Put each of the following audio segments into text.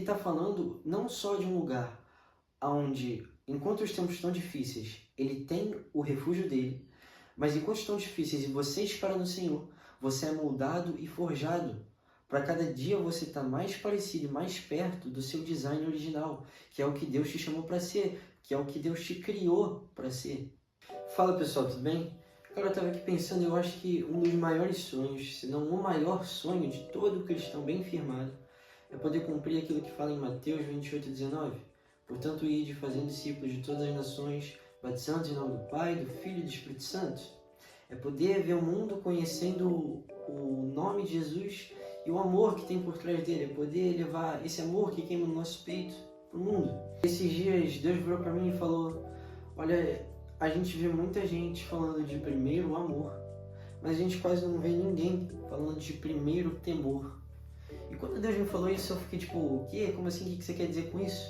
Ele está falando não só de um lugar onde, enquanto os tempos estão difíceis, ele tem o refúgio dele, mas enquanto estão difíceis e você espera no Senhor, você é moldado e forjado para cada dia você estar mais parecido e mais perto do seu design original, que é o que Deus te chamou para ser, que é o que Deus te criou para ser. Fala pessoal, tudo bem? Cara, eu estava aqui pensando, eu acho que um dos maiores sonhos, se não o maior sonho de todo cristão bem firmado, é poder cumprir aquilo que fala em Mateus 28:19. Portanto, ide fazendo discípulos de todas as nações, batizando em nome do Pai, do Filho e do Espírito Santo. É poder ver o mundo conhecendo o nome de Jesus e o amor que tem por trás dele. É poder levar esse amor que queima no nosso peito para o mundo. Esses dias, Deus virou para mim e falou: olha, a gente vê muita gente falando de primeiro amor, mas a gente quase não vê ninguém falando de primeiro temor. E quando Deus me falou isso, eu fiquei tipo, o quê? Como assim? O que você quer dizer com isso?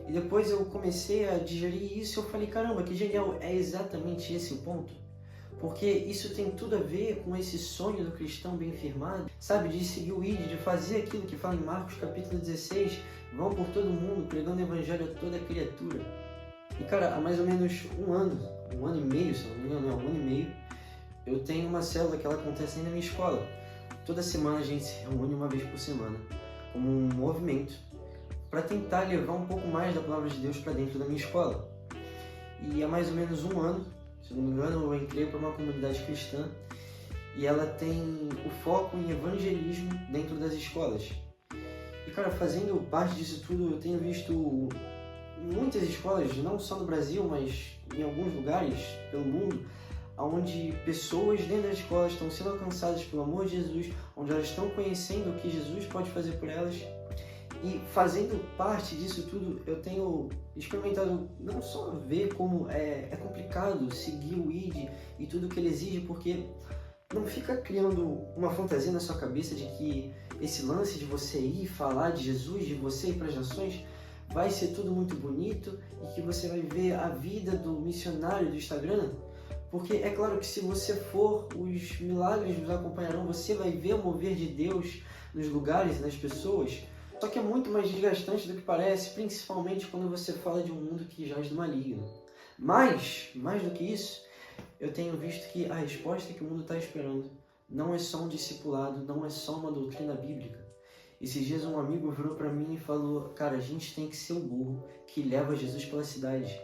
E depois eu comecei a digerir isso e eu falei, caramba, que genial, é exatamente esse o ponto. Porque isso tem tudo a ver com esse sonho do cristão bem firmado, sabe? De seguir o ID, de fazer aquilo que fala em Marcos capítulo 16, vão por todo mundo, pregando o evangelho a toda criatura. E cara, há mais ou menos um ano e meio, se não me engano, um ano e meio, eu tenho uma célula que ela acontece aí na minha escola. Toda semana a gente se reúne uma vez por semana, como um movimento, para tentar levar um pouco mais da palavra de Deus para dentro da minha escola. E há mais ou menos um ano, se não me engano, eu entrei para uma comunidade cristã e ela tem o foco em evangelismo dentro das escolas. E cara, fazendo parte disso tudo, eu tenho visto muitas escolas, não só no Brasil, mas em alguns lugares pelo mundo, onde pessoas dentro das escolas estão sendo alcançadas pelo amor de Jesus, onde elas estão conhecendo o que Jesus pode fazer por elas. E fazendo parte disso tudo, eu tenho experimentado não só ver como é complicado seguir o ID e tudo que ele exige, porque não fica criando uma fantasia na sua cabeça de que esse lance de você ir falar de Jesus, de você ir para as nações, vai ser tudo muito bonito e que você vai ver a vida do missionário do Instagram. Porque é claro que se você for, os milagres nos acompanharão, você vai ver o mover de Deus nos lugares e nas pessoas. Só que é muito mais desgastante do que parece, principalmente quando você fala de um mundo que jaz do maligno. Mas, mais do que isso, eu tenho visto que a resposta que o mundo está esperando não é só um discipulado, não é só uma doutrina bíblica. Esses dias um amigo virou para mim e falou, cara, a gente tem que ser o burro que leva Jesus pela cidade.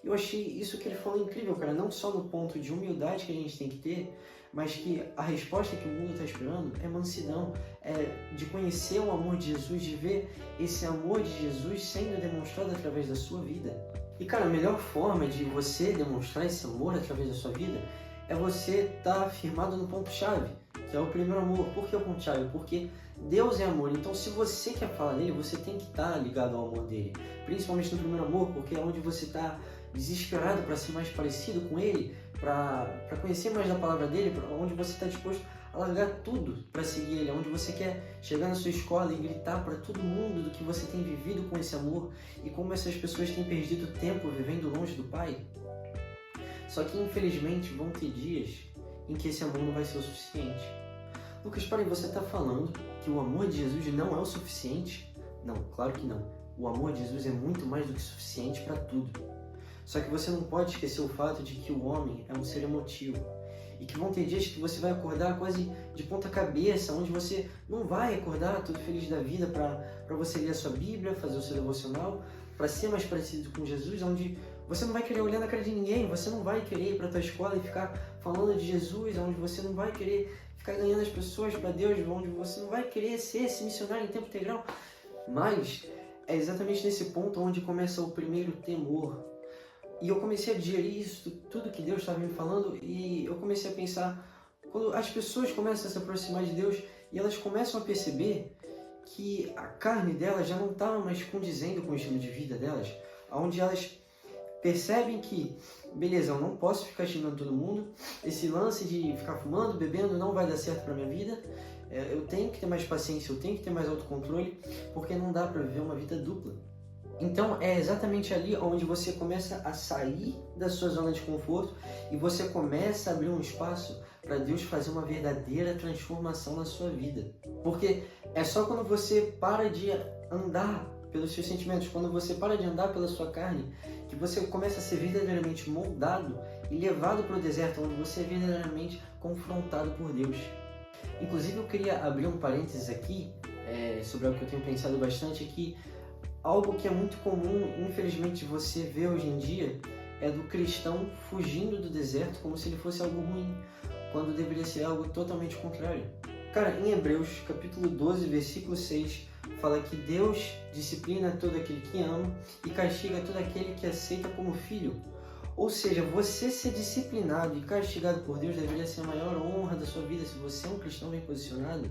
Eu achei isso que ele falou incrível, cara, não só no ponto de humildade que a gente tem que ter, mas que a resposta que o mundo está esperando é mansidão, é de conhecer o amor de Jesus, de ver esse amor de Jesus sendo demonstrado através da sua vida. E cara, a melhor forma de você demonstrar esse amor através da sua vida é você estar firmado no ponto-chave, que é o primeiro amor. Por que o ponto-chave? Porque Deus é amor, então se você quer falar dele, você tem que estar ligado ao amor dele, principalmente no primeiro amor, porque é onde você está desesperado para ser mais parecido com ele, para conhecer mais da palavra dele, onde você está disposto a largar tudo para seguir ele, onde você quer chegar na sua escola e gritar para todo mundo do que você tem vivido com esse amor e como essas pessoas têm perdido tempo vivendo longe do Pai. Só que infelizmente vão ter dias em que esse amor não vai ser o suficiente. Lucas, peraí, você está falando que o amor de Jesus não é o suficiente? Não, claro que não. O amor de Jesus é muito mais do que suficiente para tudo. Só que você não pode esquecer o fato de que o homem é um ser emotivo. E que vão ter dias que você vai acordar quase de ponta cabeça, onde você não vai acordar todo feliz da vida para você ler a sua Bíblia, fazer o seu devocional, para ser mais parecido com Jesus, onde você não vai querer olhar na cara de ninguém, você não vai querer ir para a tua escola e ficar falando de Jesus, onde você não vai querer ficar ganhando as pessoas para Deus, onde você não vai querer ser esse missionário em tempo integral. Mas é exatamente nesse ponto onde começa o primeiro temor. E eu comecei a digerir isso, tudo que Deus estava me falando, e eu comecei a pensar, quando as pessoas começam a se aproximar de Deus e elas começam a perceber que a carne delas já não está mais condizendo com o estilo de vida delas, onde elas percebem que, beleza, eu não posso ficar xingando todo mundo, esse lance de ficar fumando, bebendo não vai dar certo para minha vida, eu tenho que ter mais paciência, eu tenho que ter mais autocontrole, porque não dá para viver uma vida dupla. Então é exatamente ali onde você começa a sair da sua zona de conforto e você começa a abrir um espaço para Deus fazer uma verdadeira transformação na sua vida. Porque é só quando você para de andar pelos seus sentimentos, quando você para de andar pela sua carne, que você começa a ser verdadeiramente moldado e levado para o deserto, onde você é verdadeiramente confrontado por Deus. Inclusive, eu queria abrir um parênteses aqui, sobre algo que eu tenho pensado bastante, é que algo que é muito comum, infelizmente, você vê hoje em dia, é do cristão fugindo do deserto como se ele fosse algo ruim, quando deveria ser algo totalmente contrário. Cara, em Hebreus, capítulo 12, versículo 6, fala que Deus disciplina todo aquele que ama e castiga todo aquele que aceita como filho. Ou seja, você ser disciplinado e castigado por Deus deveria ser a maior honra da sua vida se você é um cristão bem posicionado.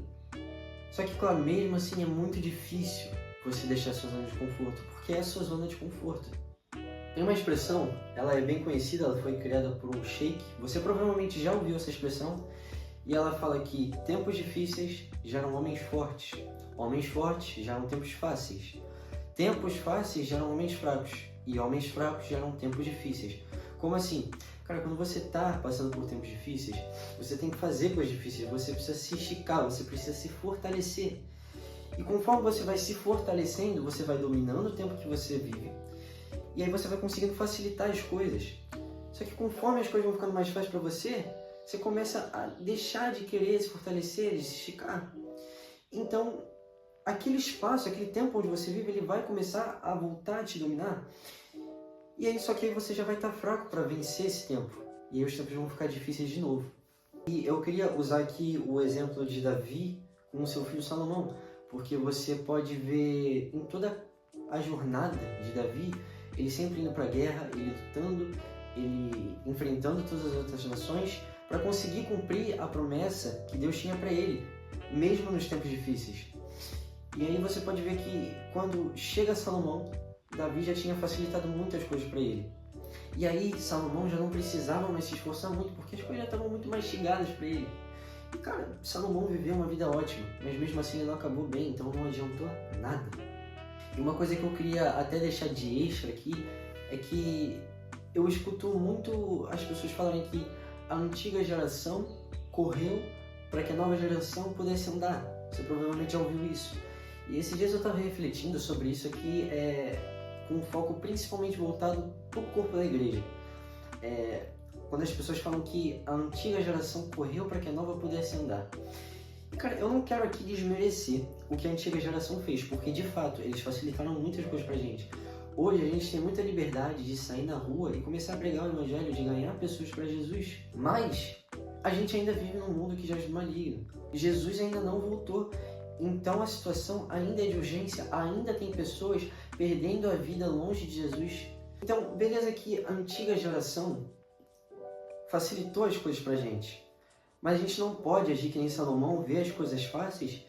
Só que, claro, mesmo assim é muito difícil você deixar a sua zona de conforto, porque é a sua zona de conforto. Tem uma expressão, ela é bem conhecida, ela foi criada por um sheik, você provavelmente já ouviu essa expressão, e ela fala que tempos difíceis geram homens fortes geram tempos fáceis, tempos fáceis geram homens fracos, e homens fracos geram tempos difíceis. Como assim? Cara, quando você está passando por tempos difíceis, você tem que fazer coisas difíceis, você precisa se esticar, você precisa se fortalecer. E conforme você vai se fortalecendo, você vai dominando o tempo que você vive, e aí você vai conseguindo facilitar as coisas. Só que conforme as coisas vão ficando mais fáceis para você, você começa a deixar de querer se fortalecer, de se esticar. Então, aquele espaço, aquele tempo onde você vive, ele vai começar a voltar a te dominar. E aí, só que aí você já vai estar fraco para vencer esse tempo. E aí os tempos vão ficar difíceis de novo. E eu queria usar aqui o exemplo de Davi com o seu filho Salomão, porque você pode ver em toda a jornada de Davi, ele sempre indo para a guerra, ele lutando, ele enfrentando todas as outras nações para conseguir cumprir a promessa que Deus tinha para ele, mesmo nos tempos difíceis. E aí você pode ver que quando chega Salomão, Davi já tinha facilitado muitas coisas para ele. E aí Salomão já não precisava mais se esforçar muito, porque as coisas já estavam muito mastigadas para ele. E cara, Salomão viveu uma vida ótima, mas mesmo assim ele não acabou bem, então não adiantou nada. E uma coisa que eu queria até deixar de extra aqui é que eu escuto muito as pessoas falarem que a antiga geração correu para que a nova geração pudesse andar. Você provavelmente já ouviu isso. E esses dias eu estava refletindo sobre isso aqui, com um foco principalmente voltado para o corpo da igreja. Quando as pessoas falam que a antiga geração correu para que a nova pudesse andar. Cara, eu não quero aqui desmerecer o que a antiga geração fez, porque de fato eles facilitaram muitas coisas pra gente. Hoje a gente tem muita liberdade de sair na rua e começar a pregar o evangelho, de ganhar pessoas para Jesus. Mas a gente ainda vive num mundo que jaz do maligno. Jesus ainda não voltou. Então a situação ainda é de urgência, ainda tem pessoas perdendo a vida longe de Jesus. Então, beleza que a antiga geração facilitou as coisas pra gente. Mas a gente não pode agir que nem Salomão, ver as coisas fáceis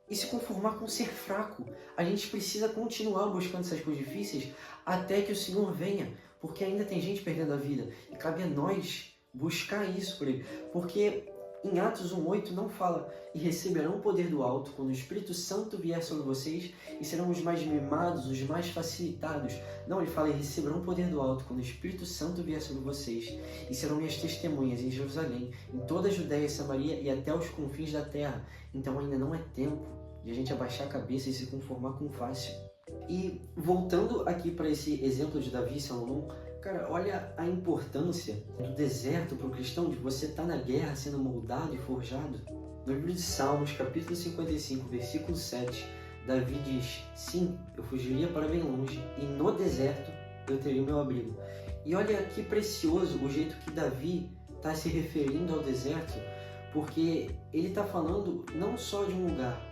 e se conformar com ser fraco. A gente precisa continuar buscando essas coisas difíceis até que o Senhor venha, porque ainda tem gente perdendo a vida. E cabe a nós buscar isso por Ele. Porque em Atos 1:8 não fala: e receberão o poder do alto quando o Espírito Santo vier sobre vocês e serão os mais mimados, os mais facilitados. Não, ele fala: e receberão o poder do alto quando o Espírito Santo vier sobre vocês e serão minhas testemunhas em Jerusalém, em toda a Judéia e Samaria e até os confins da terra. Então ainda não é tempo de a gente abaixar a cabeça e se conformar com o fácil. E voltando aqui para esse exemplo de Davi e Salomão, cara, olha a importância do deserto para o cristão, de você estar na guerra sendo moldado e forjado. No livro de Salmos, capítulo 55, versículo 7, Davi diz: sim, eu fugiria para bem longe e no deserto eu teria o meu abrigo. E olha que precioso o jeito que Davi está se referindo ao deserto, porque ele está falando não só de um lugar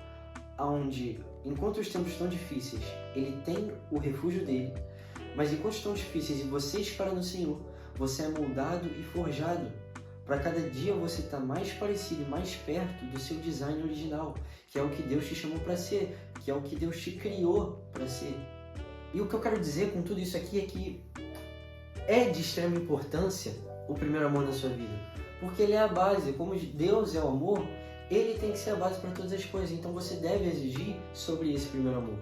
onde, enquanto os tempos estão difíceis, ele tem o refúgio dele, mas enquanto estão difíceis e você espera no Senhor, você é moldado e forjado. Para cada dia você estar mais parecido e mais perto do seu design original, que é o que Deus te chamou para ser, que é o que Deus te criou para ser. E o que eu quero dizer com tudo isso aqui é que é de extrema importância o primeiro amor na sua vida, porque ele é a base. Como Deus é o amor, ele tem que ser a base para todas as coisas, então você deve exigir sobre esse primeiro amor.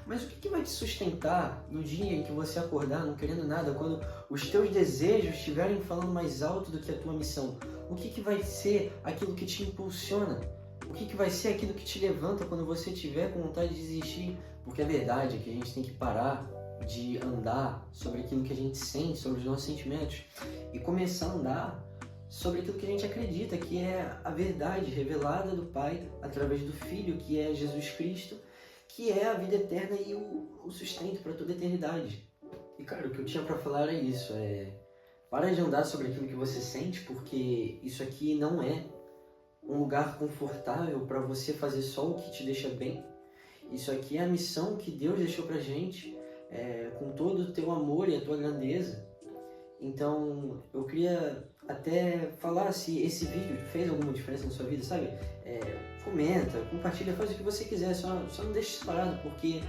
Mas o que vai te sustentar no dia em que você acordar não querendo nada, quando os teus desejos estiverem falando mais alto do que a tua missão? O que vai ser aquilo que te impulsiona? O que vai ser aquilo que te levanta quando você tiver com vontade de desistir? Porque a verdade é que a gente tem que parar de andar sobre aquilo que a gente sente, sobre os nossos sentimentos, e começar a andar sobre aquilo que a gente acredita, que é a verdade revelada do Pai através do Filho, que é Jesus Cristo, que é a vida eterna e o sustento para toda a eternidade. E cara, o que eu tinha para falar é isso, para de andar sobre aquilo que você sente, porque isso aqui não é um lugar confortável para você fazer só o que te deixa bem. Isso aqui é a missão que Deus deixou pra gente, com todo o teu amor e a tua grandeza. Então, eu queria até falar se esse vídeo fez alguma diferença na sua vida, sabe? Comenta, compartilha, faz o que você quiser, só não deixe isso parado, porque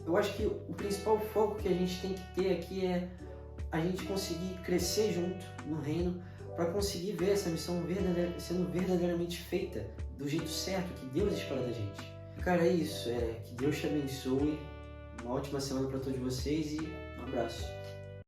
eu acho que o principal foco que a gente tem que ter aqui é a gente conseguir crescer junto no reino, para conseguir ver essa missão sendo verdadeiramente feita do jeito certo que Deus espera da gente. Cara, é isso. Que Deus te abençoe. Uma ótima semana para todos vocês e um abraço.